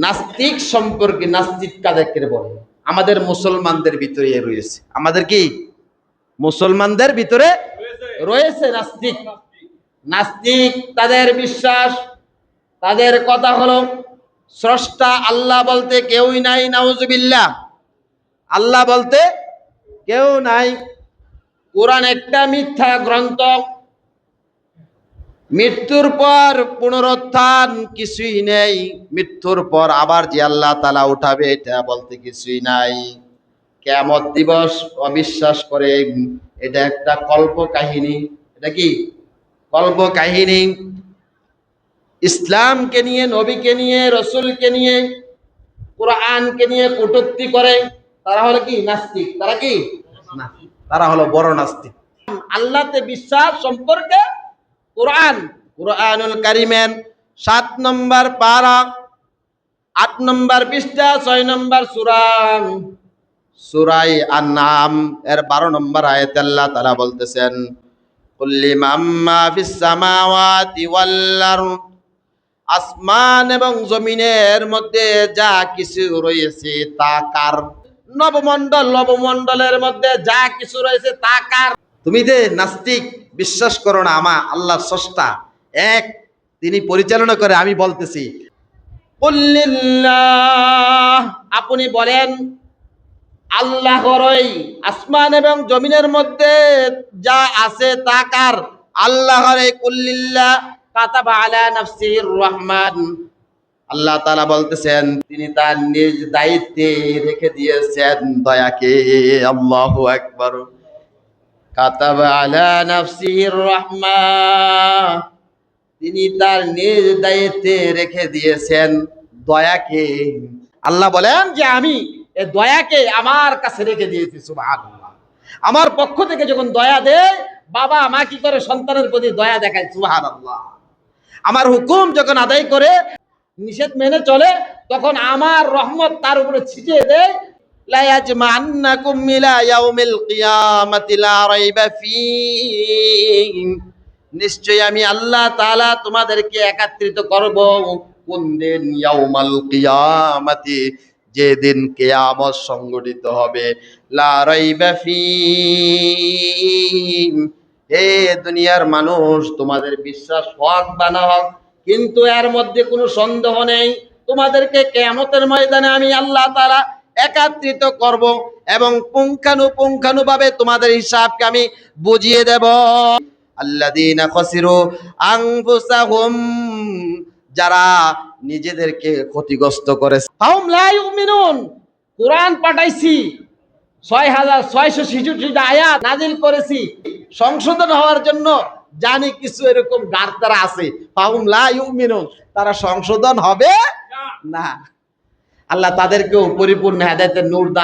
নাস্তিক সম্পর্কে, নাস্তিক কাদেরকে বলে? আমাদের মুসলমানদের ভিতরে রয়েছে। আমাদের কি মুসলমানদের ভিতরে রয়েছে নাস্তিক। নাস্তিক তাদের বিশ্বাস, তাদের কথা হলো স্রষ্টা আল্লাহ বলতে কেউই নাই, নাউজুবিল্লাহ। আল্লাহ বলতে কেউ নাই। কোরআন একটা মিথ্যা গ্রন্থ। মৃত্যুর পর পুনরুত্থান কিছুই নেই। মৃত্যুর পর আবার যে আল্লাহ তাআলা উঠাবে এটা বলতে কিছুই নাই। কিয়ামত দিবস অবিশ্বাস করে, এটা একটা কল্প কাহিনী। এটা কি কল্প কাহিনী? ইসলামকে নিয়ে, নবীকে নিয়ে, রসুলকে নিয়ে, কোরআনকে নিয়ে কটূক্তি করে তারা হলো কি নাস্তিক। তারা কি না, তারা হলো বড় নাস্তিক। আল্লাহতে বিশ্বাস সম্পর্কে কুরআনুল কারীমের 7 নম্বর পারা, 8 নম্বর পৃষ্ঠা, 6 নম্বর সূরা, সূরা আন-নাম এর 12 নম্বর আয়াতে আল্লাহ তাআলা বলতেছেন, কুল লিমান মা ফিস সামাওয়াতি ওয়াল আরদ, আসমান এবং জমিনের মধ্যে যা কিছু রয়েছে তা কার? নবমণ্ডলের মধ্যে যা কিছু রয়েছে তা কার? তুমি যে নাস্তিক, বিশ্বাস করো না আমা আল্লাহর স্রষ্টা এক, তিনি পরিচালনা করে। আমি বলতেছি কুল্লিল্লাহ, আপনি বলেন আল্লাহরই। আসমান এবং জমিনের মধ্যে যা আছে তা কার? আল্লাহরই। কুল্লিল্লাহ কাতাবা আলা নাফসিহির রহমান, আল্লাহ তাআলা বলতেছেন তিনি তার নিজ দায়িত্বে রেখে দিয়েছেন দয়াকে। আল্লাহু আকবার। কাতাবা আলা নাফসিহির রাহমা, তিনি তার নিজ দায়িত্বে রেখে দিয়েছেন দয়াকে। আল্লাহ বলেন যে আমি এই দয়াকে আমার কাছে রেখে দিয়েছি। সুবহানাল্লাহ। আমার পক্ষ থেকে যখন দয়া দেয়, বাবা মা কি করে সন্তানের প্রতি দয়া দেখায়। সুবহানাল্লাহ। আমার হুকুম যখন আদায় করে, নিষেধ মেনে চলে, তখন আমার রহমত তার উপরে ছিটিয়ে দেয়। লা ইয়াজমান্নাকুম ইলা ইয়াউমিল কিয়ামাতি লা রাইবা ফীহি, নিশ্চয়ই আমি আল্লাহ তাআলা তোমাদেরকে একত্রিত করব। কোন দিন? ইয়াউমাল কিয়ামাতি, যেদিন কিয়ামত সংঘটিত হবে। লা রাইবা ফীহি, হে দুনিয়ার মানুষ, তোমাদের বিশ্বাস হক বা না হক, কিন্তু এর মধ্যে কোনো সন্দেহ নেই, তোমাদেরকে কিয়ামতের ময়দানে আমি আল্লাহ তাআলা একত্রিত করব এবং পুঙ্খানুপুঙ্খানুভাবে তোমাদের হিসাবকে আমি বুঝিয়ে দেব। আল্লাযীনা খাসিরু আনফুসাহুম, যারা নিজেদেরকে ক্ষতিগ্রস্ত করেছে। ফাহুম লা ইউমিনুন, কোরআন পাঠাইছি, 6666টা আয়াত নাজিল করেছি সংশোধন হওয়ার জন্য। জানি কিছু এরকম গার্তারা আছে, ফাহুম লা ইউমিনুন, তারা সংশোধন হবে না। আল্লাহ তাদেরকেও পরিপূর্ণ হেদায়েতের নূর দান